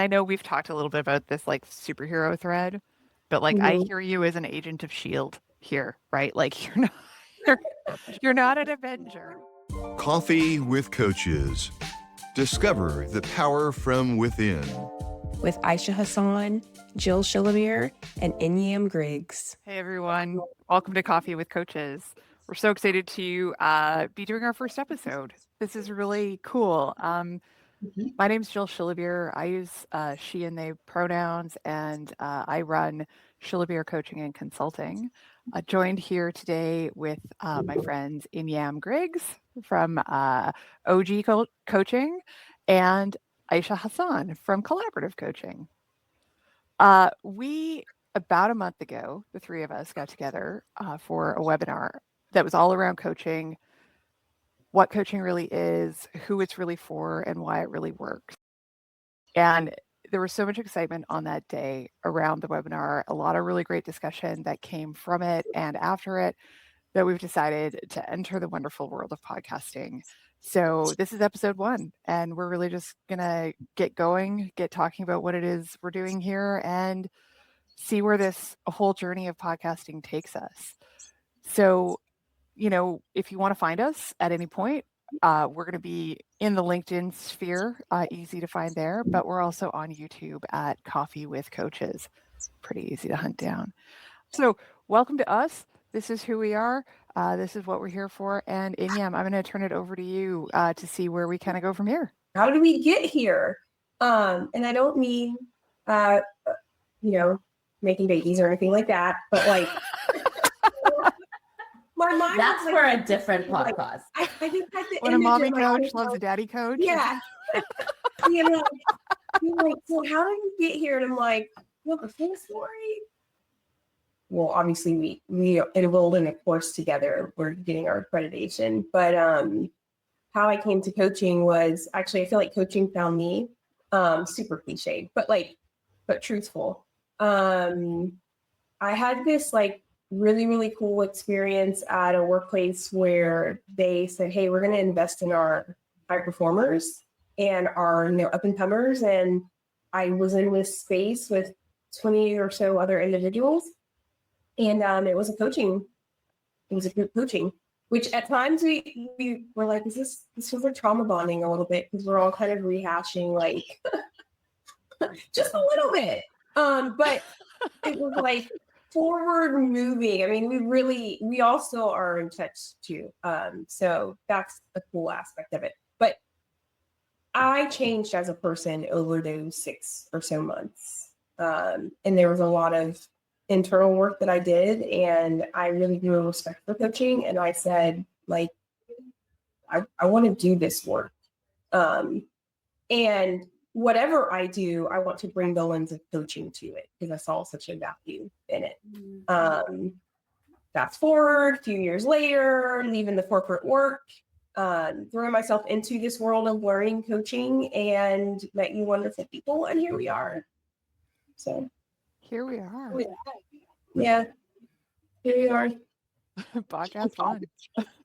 I know we've talked a little bit about this like superhero thread, but like I Mhm. hear you as an agent of Shield here, right? Like you're you're not an Avenger. Coffee with Coaches. Discover the power from within. With Aisha Hassan, Jill Shillabeer, and Inyam Griggs. Hey everyone, welcome to Coffee with Coaches. We're so excited to be doing our first episode. This is really cool. My name's Jill Shillabeer. I use she and they pronouns, and I run Shillabeer Coaching and Consulting. Joined here today with my friends Inyam Griggs from OG Coaching and Aisha Hassan from Collaborative Coaching. We about a month ago, the three of us got together for a webinar that was all around coaching, what coaching really is, who it's really for, and why it really works. And there was so much excitement on that day around the webinar, a lot of really great discussion that came from it and after it, that we've decided to enter the wonderful world of podcasting. So this is episode 1, and we're really just gonna get going, get talking about what it is we're doing here, and see where this whole journey of podcasting takes us. So, if you want to find us at any point, we're going to be in the LinkedIn sphere, easy to find there, but we're also on YouTube at Coffee with Coaches. Pretty easy to hunt down. So, welcome to us. This is who we are. This is what we're here for. And Inyam, I'm going to turn it over to you to see where we kind of go from here. How did we get here? And I don't mean, making babies or anything like that, but like, my mind. That's for a different podcast. I just had the when a mommy coach loves a daddy coach. Yeah. Like, so how did we get here? And I'm like, well, the full story. Well, obviously we enrolled in a course together. We're getting our accreditation, but how I came to coaching was actually, I feel like coaching found me. Super cliche, but truthful. I had this like really, really cool experience at a workplace where they said, hey, we're going to invest in our high performers and our up and comers. And I was in this space with 20 or so other individuals. And it was a group coaching, which at times we were like, this feels like trauma bonding a little bit, because we're all kind of rehashing like just a little bit. But it was like forward moving. I mean, we all still are in touch too. So that's a cool aspect of it. But I changed as a person over those 6 or so months. And there was a lot of internal work that I did, and I really grew a respect for coaching. And I said, like, I want to do this work. And whatever I do, I want to bring the lens of coaching to it, because I saw such a value in it. Fast forward a few years later, leaving the corporate work, throwing myself into this world of learning coaching, and met you wonderful people, and here we are. So here we are. Yeah, here we are. Podcast fun.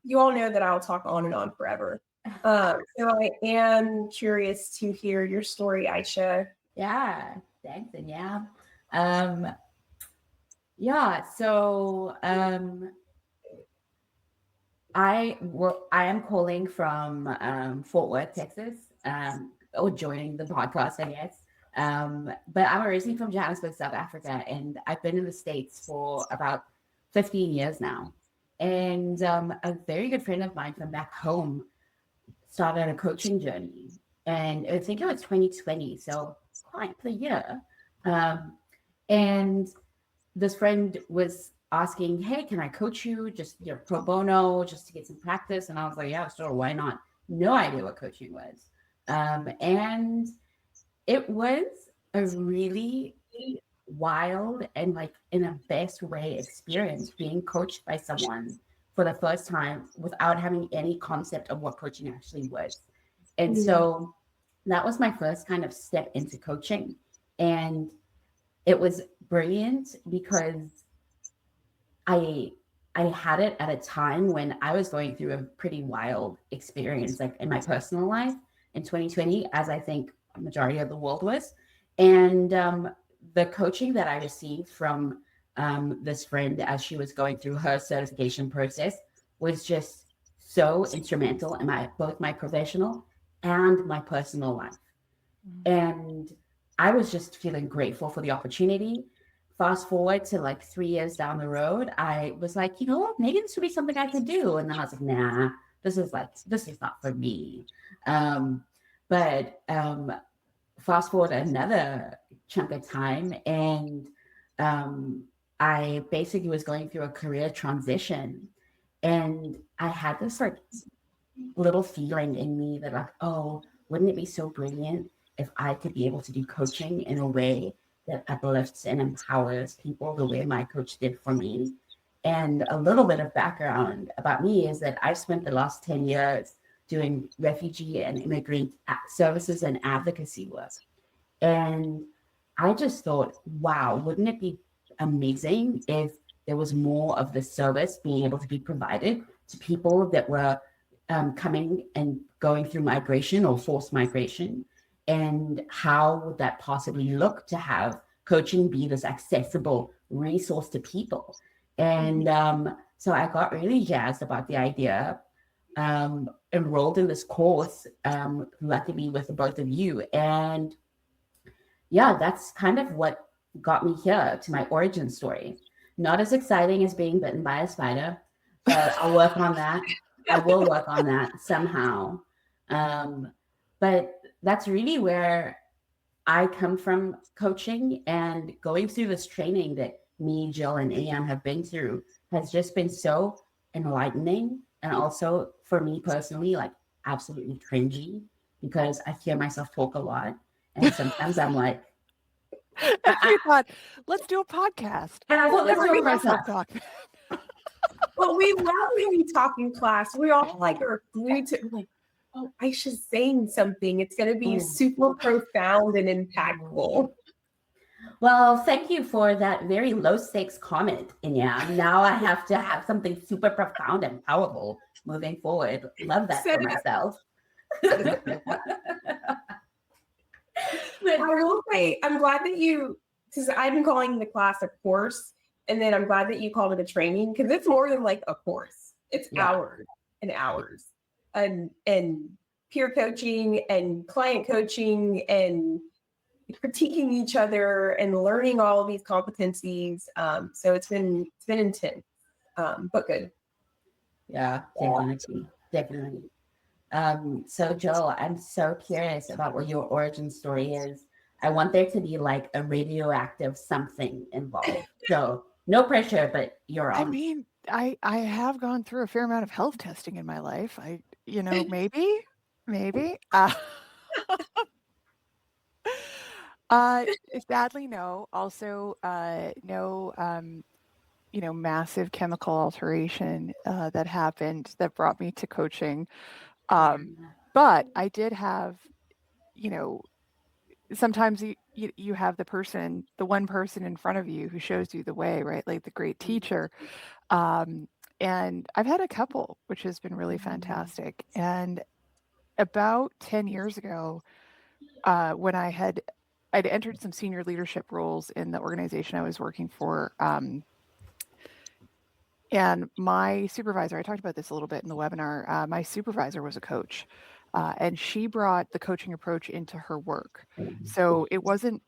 You all know that I'll talk on and on forever. So I am curious to hear your story, Aisha. Yeah, thanks, and so I am calling from Fort Worth, Texas, or joining the podcast, I guess. But I'm originally from Johannesburg, South Africa, and I've been in the States for about 15 years now. And a very good friend of mine from back home started a coaching journey, and I think it was 2020, so quite the year. And this friend was asking, hey, can I coach you just pro bono, just to get some practice? And I was like, yeah, sure, why not? No idea what coaching was. And it was a really wild and like in a best way experience being coached by someone for the first time without having any concept of what coaching actually was. And so that was my first kind of step into coaching. And it was brilliant because I had it at a time when I was going through a pretty wild experience, like in my personal life in 2020, as I think a majority of the world was. And the coaching that I received from this friend as she was going through her certification process was just so instrumental in both my professional and my personal life. And I was just feeling grateful for the opportunity. Fast forward to like 3 years down the road, I was like, you know what, maybe this would be something I could do. And then I was like, nah, this is not for me. But fast forward another chunk of time, and I basically was going through a career transition, and I had this like little feeling in me that like, oh, wouldn't it be so brilliant if I could be able to do coaching in a way that uplifts and empowers people the way my coach did for me. And a little bit of background about me is that I've spent the last 10 years doing refugee and immigrant services and advocacy work. And I just thought, wow, wouldn't it be amazing if there was more of the service being able to be provided to people that were coming and going through migration or forced migration? And how would that possibly look to have coaching be this accessible resource to people? And so I got really jazzed about the idea, enrolled in this course, luckily with the both of you. And yeah, that's kind of what got me here to my origin story. Not as exciting as being bitten by a spider, but I'll work on that. I will work on that somehow. But that's really where I come from coaching, and going through this training that me, Jill, and Am have been through has just been so enlightening. And also for me personally, like absolutely cringy, because I hear myself talk a lot. And sometimes I'm like, And we thought, let's do a podcast. and I thought, let's Never do hear a myself podcast. talk. Well, we love when we talk in class. We all like are glued to like, oh, Aisha's saying something. It's going to be super profound and impactful. Well, thank you for that very low stakes comment, Inya. Now I have to have something super profound and powerful moving forward. Love that Set for it up. myself. I will say, I'm glad that you, because I've been calling the class a course, and then I'm glad that you called it a training, because it's more than like a course. It's Yeah. hours and hours, and peer coaching and client coaching and critiquing each other and learning all of these competencies. So it's been intense, but good. Yeah, definitely. So Joe, I'm so curious about what your origin story is. I want there to be like a radioactive something involved. So no pressure, but you're on. I mean, I have gone through a fair amount of health testing in my life. Maybe. Sadly, no. Also, no. Massive chemical alteration that happened that brought me to coaching. But I did have, sometimes you have the one person in front of you who shows you the way, right? Like the great teacher. And I've had a couple, which has been really fantastic. And about 10 years ago, when I'd entered some senior leadership roles in the organization I was working for. And my supervisor, I talked about this a little bit in the webinar, my supervisor was a coach. And she brought the coaching approach into her work. So it wasn't,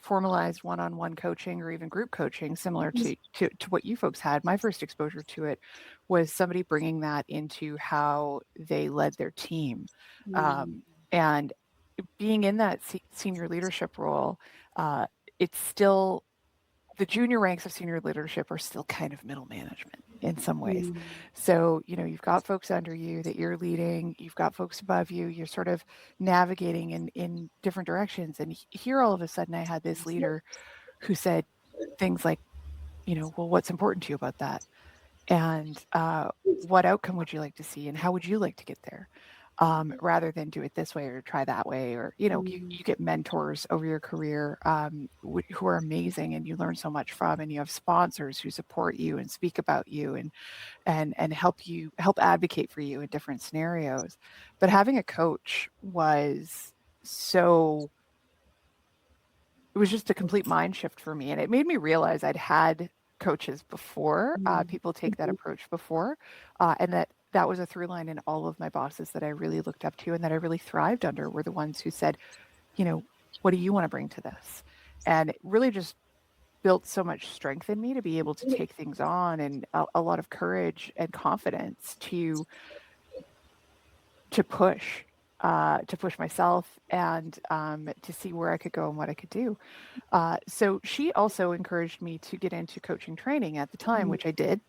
formalized one-on-one coaching or even group coaching, similar to what you folks had. My first exposure to it was somebody bringing that into how they led their team. And being in that senior leadership role, it's still, the junior ranks of senior leadership are still kind of middle management in some ways. So, you've got folks under you that you're leading, you've got folks above you, you're sort of navigating in different directions. And here all of a sudden I had this leader who said things like, well, what's important to you about that? And what outcome would you like to see? And how would you like to get there? Rather than do it this way or try that way, or you get mentors over your career who are amazing and you learn so much from, and you have sponsors who support you and speak about you and help advocate for you in different scenarios. But having a coach was so was just a complete mind shift for me. And it made me realize I'd had coaches before, people take that approach before, and that was a through line in all of my bosses that I really looked up to and that I really thrived under were the ones who said, what do you want to bring to this? And it really just built so much strength in me to be able to take things on, and a lot of courage and confidence to push myself and to see where I could go and what I could do. So she also encouraged me to get into coaching training at the time, which I did,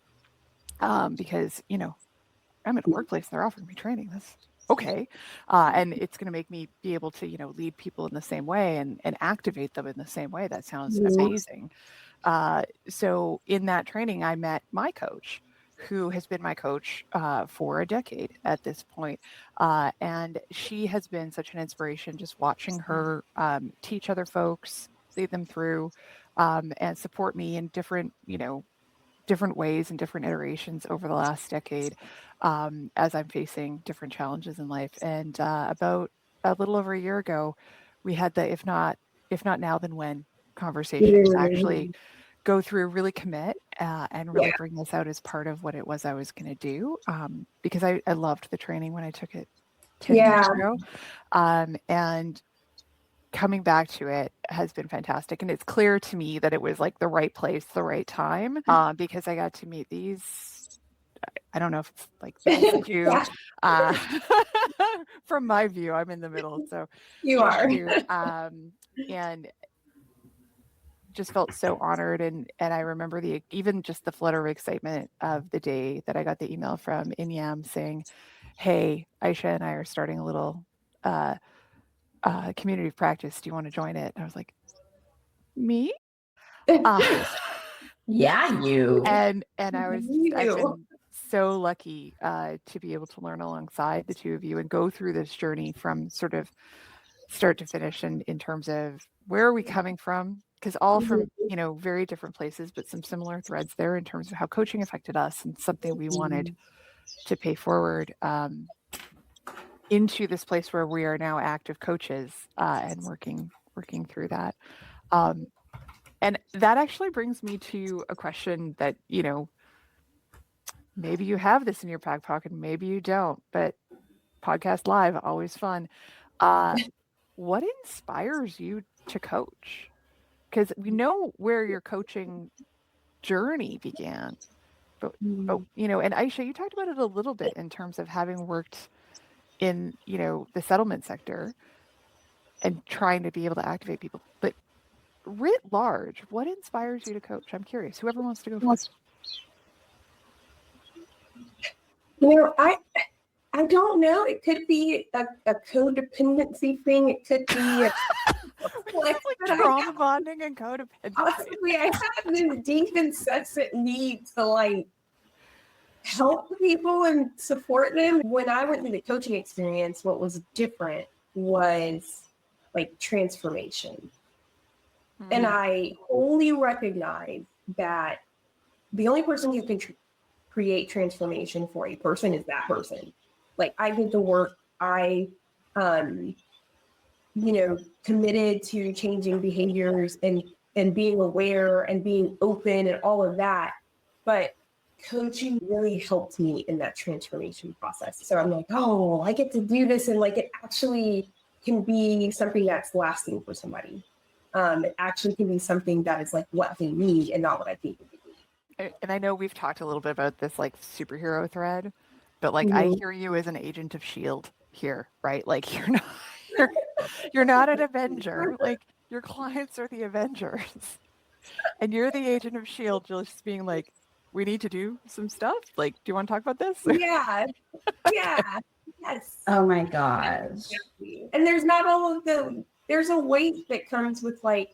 because I'm in a workplace and they're offering me training. That's okay, and it's going to make me be able to lead people in the same way and activate them in the same way. That sounds amazing. So in that training, I met my coach, who has been my coach for a decade at this point. And she has been such an inspiration, just watching her teach other folks, lead them through, and support me in different ways and different iterations over the last decade, as I'm facing different challenges in life. And about a little over a year ago, we had the if not now then when conversation to actually go through, really commit, and really bring this out as part of what it was I was going to do, because I loved the training when I took it 10 years ago, and coming back to it has been fantastic. And it's clear to me that it was like the right place, the right time, because I got to meet these, I don't know if it's like you, from my view, I'm in the middle. So you are. And just felt so honored. And I remember even just the flutter of excitement of the day that I got the email from Inyam saying, hey, Aisha and I are starting a little community of practice. Do you want to join it? And I was like, me? Yeah, you. And I've been so lucky to be able to learn alongside the two of you and go through this journey from sort of start to finish, and in terms of where are we coming from, because all from very different places, but some similar threads there in terms of how coaching affected us and something we wanted to pay forward into this place where we are now active coaches, and working through that. And that actually brings me to a question that maybe you have this in your back pocket, maybe you don't, but podcast live, always fun. What inspires you to coach? Because we know where your coaching journey began, but and Aisha, you talked about it a little bit in terms of having worked in the settlement sector and trying to be able to activate people. But writ large, what inspires you to coach? I'm curious. Whoever wants to go first. I don't know. It could be a codependency thing. It could be like trauma bonding and codependency. Possibly, I have this deep incessant need to help people and support them. When I went through the coaching experience, what was different was transformation. Mm-hmm. And I wholly recognize that the only person who can create transformation for a person is that person. I did the work. I, committed to changing behaviors and being aware and being open and all of that. But coaching really helped me in that transformation process. So I'm like, oh, I get to do this. And it actually can be something that's lasting for somebody. It actually can be something that is what they need and not what I think they need. And I know we've talked a little bit about this superhero thread, but I hear you as an agent of S.H.I.E.L.D. here, right? You're not an Avenger. Your clients are the Avengers, and you're the agent of S.H.I.E.L.D. just being we need to do some stuff. Do you want to talk about this? Yeah. Yes. Oh my gosh. And there's not all of there's a weight that comes with the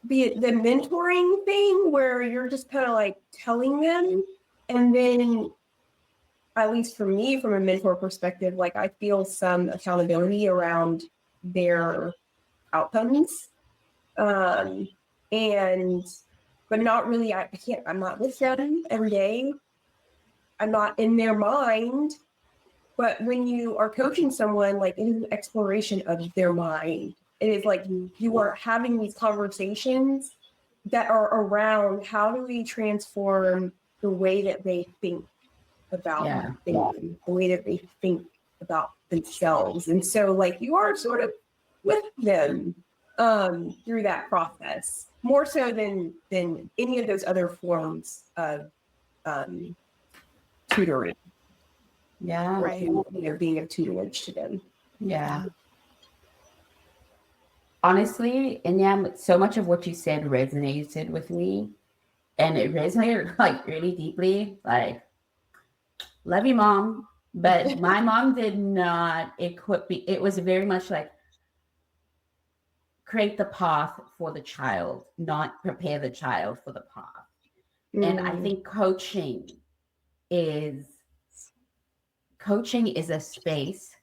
mentoring thing where you're just kind of telling them, and then at least for me, from a mentor perspective, I feel some accountability around their outcomes, but not really. I'm not with them every day. I'm not in their mind. But when you are coaching someone, it is an exploration of their mind It is like you are having these conversations that are around how do we transform the way that they think about Yeah. things, the way that they think about themselves. And so like you are sort of with them through that process, more so than any of those other forms of tutoring. Yeah. Right. You know, being of tutelage to them. Yeah. Honestly, Inyam, so much of what you said resonated with me. And it resonated like really deeply. Like, love you, mom. But my mom did not equip me. It was very much like create the path for the child, not prepare the child for the path. And I think is coaching is a space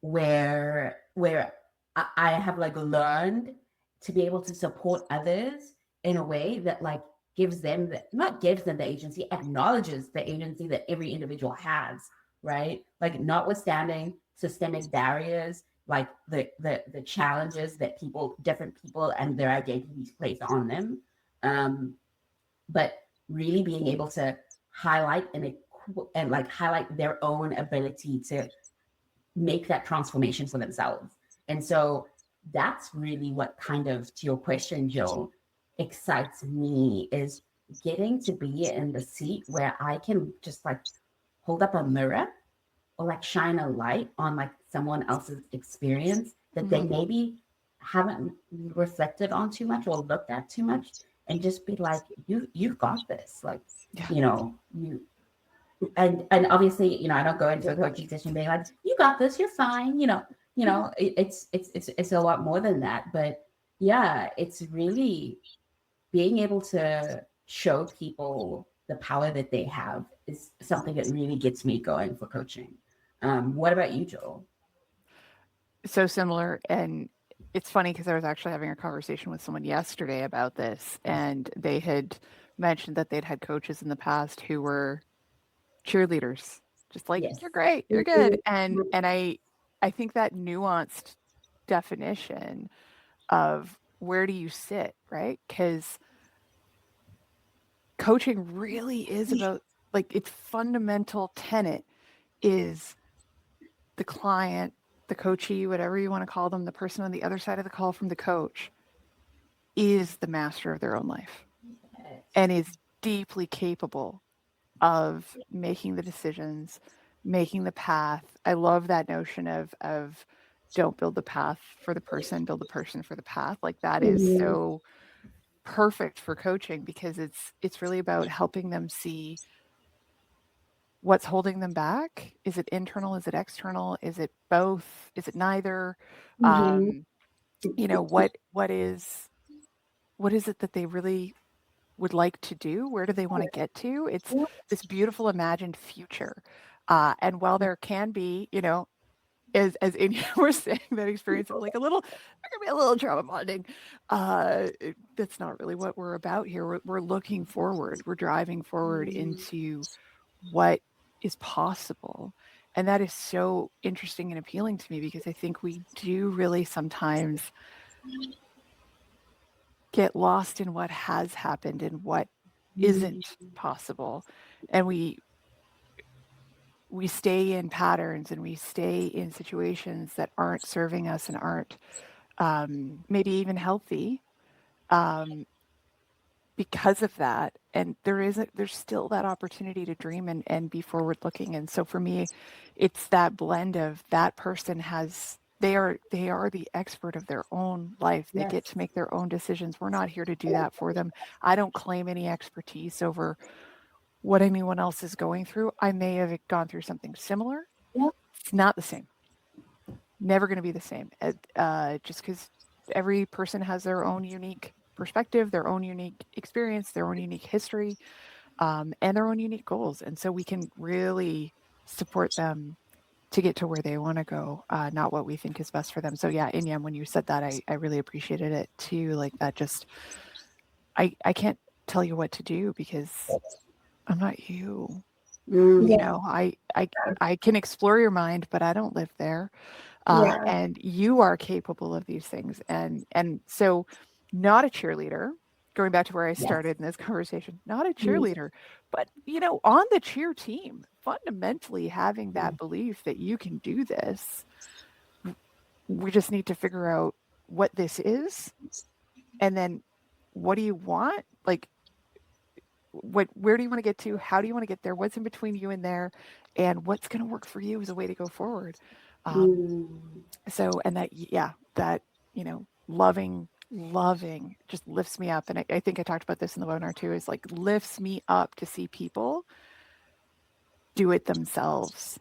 where I have like learned to be able to support others in a way that like gives them not gives them the agency, acknowledges the agency that every individual has, right? Like notwithstanding systemic barriers, like the challenges that different people and their identities place on them. But really being able to highlight and like highlight their own ability to make that transformation for themselves. And so that's really what kind of, to your question, Joe, excites me is getting to be in the seat where I can just like hold up a mirror or like shine a light on like someone else's experience that they maybe haven't reflected on too much or looked at too much, and just be like, you've got this. Like, you know, and obviously, you know, I don't go into a coaching session being like, you got this, you're fine, you know, it's a lot more than that. But yeah, it's really being able to show people the power that they have is something that really gets me going for coaching. What about you, Joel? So similar. And it's funny because I was actually having a conversation with someone yesterday about this, and they had mentioned that they'd had coaches in the past who were cheerleaders, just like, Yes. you're great, you're good. And I think that nuanced definition of where do you sit, right? Because coaching really is about, like, its fundamental tenet is the client, the coachee, whatever you want to call them, the person on the other side of the call from the coach is the master of their own life and is deeply capable of making the decisions, making the path. I love that notion of don't build the path for the person, build the person for the path. Like that is so perfect for coaching because it's really about helping them see what's holding them back. Is it internal? Is it external? Is it both? Is it neither? You know, what is it that they really would like to do? Where do they want to get to? It's this beautiful imagined future. And while there can be, you know, as India were saying, that experience of like there can be a little trauma bonding. That's not really what we're about here. We're looking forward. We're driving forward into what is possible. And that is so interesting and appealing to me because I think we do really sometimes get lost in what has happened and what isn't possible. And we stay in patterns and we stay in situations that aren't serving us and aren't maybe even healthy because of that. And there's still that opportunity to dream and be forward looking. And so for me, it's that blend of that person they are the expert of their own life. They get to make their own decisions. We're not here to do that for them. I don't claim any expertise over what anyone else is going through. I may have gone through something similar. It's not the same. Never going to be the same. Just because every person has their own unique perspective, their own unique experience, their own unique history, and their own unique goals. And so we can really support them to get to where they want to go, not what we think is best for them. So yeah, Inyam, when you said that, I really appreciated it too. Like that just, I can't tell you what to do because I'm not you. You know, I can explore your mind, but I don't live there. Yeah. And you are capable of these things. And so, not a cheerleader. Going back to where I Yes. started in this conversation, not a Mhm. cheerleader, but on the cheer team, fundamentally having that belief that you can do this. We just need to figure out what this is, and then what do you want? Like, where do you want to get to? How do you want to get there? What's in between you and there, and what's going to work for you as a way to go forward? Mm. So, and that, yeah, that, loving just lifts me up. And I think I talked about this in the webinar too, is like lifts me up to see people do it themselves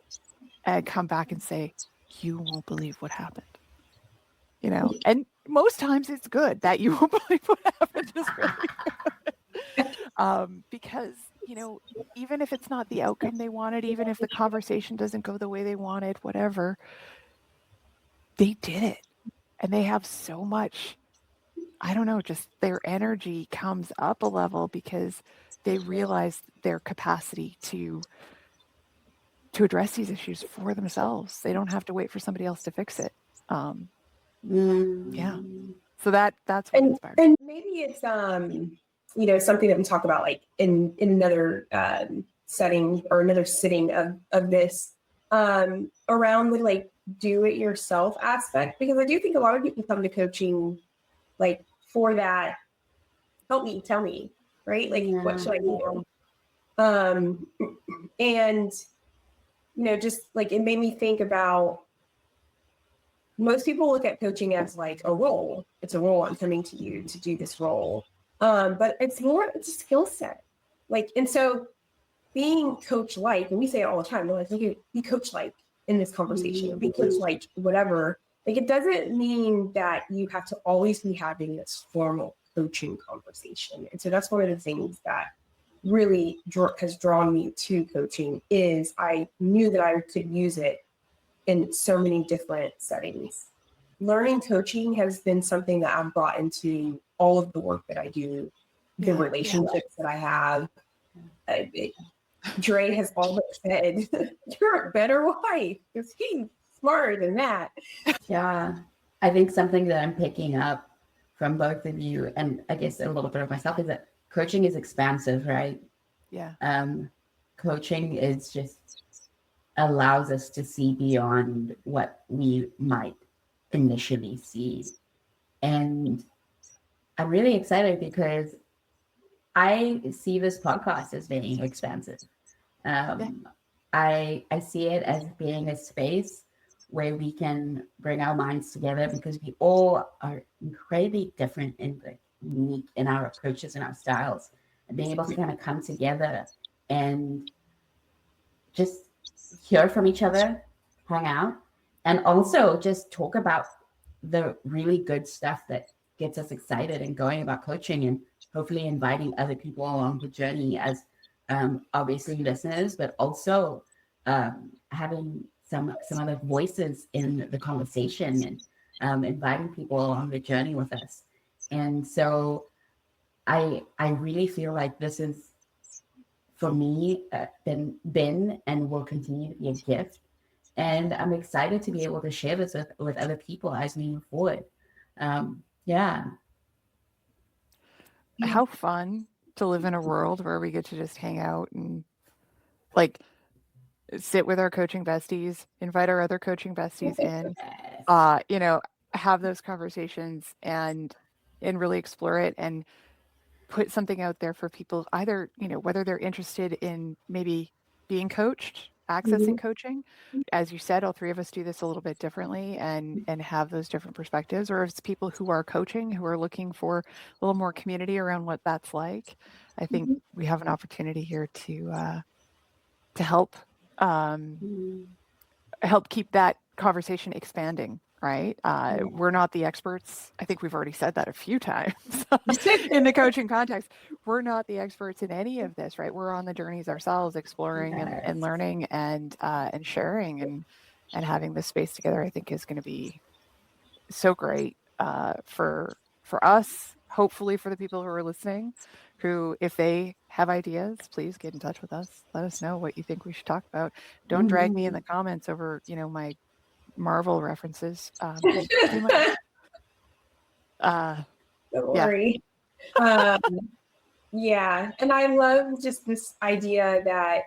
and come back and say, you won't believe what happened. And most times it's good. That you won't believe what happened is really good. Because, even if it's not the outcome they wanted, even if the conversation doesn't go the way they wanted, whatever, they did it. And they have so much, I don't know, just their energy comes up a level because they realize their capacity to address these issues for themselves. They don't have to wait for somebody else to fix it. Yeah. So that's what inspired me. And maybe it's something that we talk about like in another setting or another sitting of this around the like do it yourself aspect, because I do think a lot of people come to coaching like for that help me, tell me, right? Like what should I do? And just like it made me think about most people look at coaching as like a role. It's a role. I'm coming to you to do this role. But it's a skill set. Like, and so being coach like, and we say it all the time, we're like, be coach like in this conversation, or be coach like whatever. Like, it doesn't mean that you have to always be having this formal coaching conversation. And so that's one of the things that really has drawn me to coaching is I knew that I could use it in so many different settings. Learning coaching has been something that I've brought into all of the work that I do, the relationships that I have. Dre has all but said, you're a better wife, because he's smarter than that. Yeah. I think something that I'm picking up from both of you, and I guess a little bit of myself, is that coaching is expansive, right? Yeah. Coaching is just allows us to see beyond what we might initially see. And I'm really excited because I see this podcast as being expansive. I see it as being a space where we can bring our minds together, because we all are incredibly different and unique in our approaches and our styles, and being able to kind of come together and just hear from each other, hang out, and also just talk about the really good stuff that gets us excited and going about coaching, and hopefully inviting other people along the journey as obviously listeners, but also having some other voices in the conversation, and inviting people along the journey with us. And so I really feel like this is, for me, been and will continue to be a gift. And I'm excited to be able to share this with other people as we move forward. Yeah. How fun to live in a world where we get to just hang out and like sit with our coaching besties, invite our other coaching besties in, have those conversations and really explore it and put something out there for people, either, whether they're interested in maybe being coached, accessing coaching. As you said, all three of us do this a little bit differently and have those different perspectives, or if it's people who are coaching, who are looking for a little more community around what that's like. I think we have an opportunity here to help help keep that conversation expanding, right? We're not the experts. I think we've already said that a few times in the coaching context. We're not the experts in any of this, right? We're on the journeys ourselves, exploring and learning and sharing and having this space together. I think is going to be so great for us, hopefully for the people who are listening, who, if they have ideas, please get in touch with us. Let us know what you think we should talk about. Don't drag me in the comments over, my Marvel references. Too much. Don't Yeah. worry. Yeah, and I love just this idea that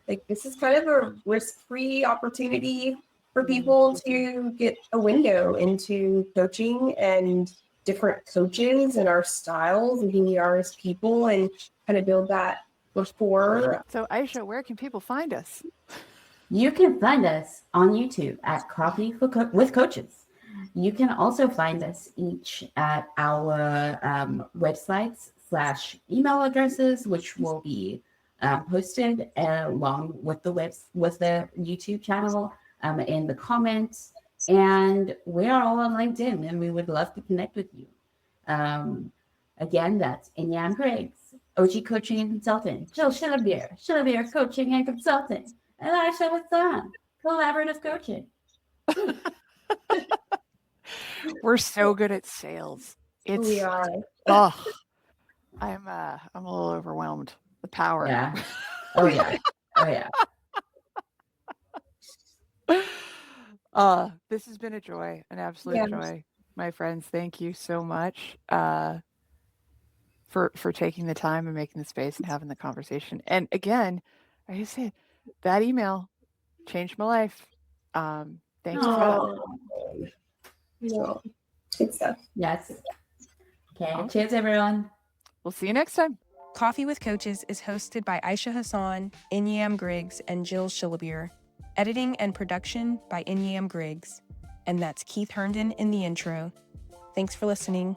like this is kind of a risk-free opportunity for people to get a window into coaching and different coaches and our styles and who we are as people, and kind of build that rapport. So Aisha, where can people find us? You can find us on YouTube at Coffee with Coaches. You can also find us each at our websites / email addresses, which will be posted along with the YouTube channel in the comments. And we are all on LinkedIn, and we would love to connect with you. Again, that's Inyam Griggs, OG Coaching and Consultant, Jill Shillabeer Coaching and Consultant, and Aisha Hassan, Collaborative Coaching. We're so good at sales. It's We are. oh, I'm a little overwhelmed. The power. Yeah. Oh yeah. Oh yeah. This has been a joy, an absolute Yes. joy, my friends. Thank you so much for taking the time and making the space and having the conversation. And again, like I said, that email changed my life. Thank you for that. Oh, no. Good stuff. Yes. Okay. Okay. Cheers, everyone. We'll see you next time. Coffee with Coaches is hosted by Aisha Hassan, Inyam Griggs, and Jill Shillabeer. Editing and production by Inyam Griggs. And that's Keith Herndon in the intro. Thanks for listening.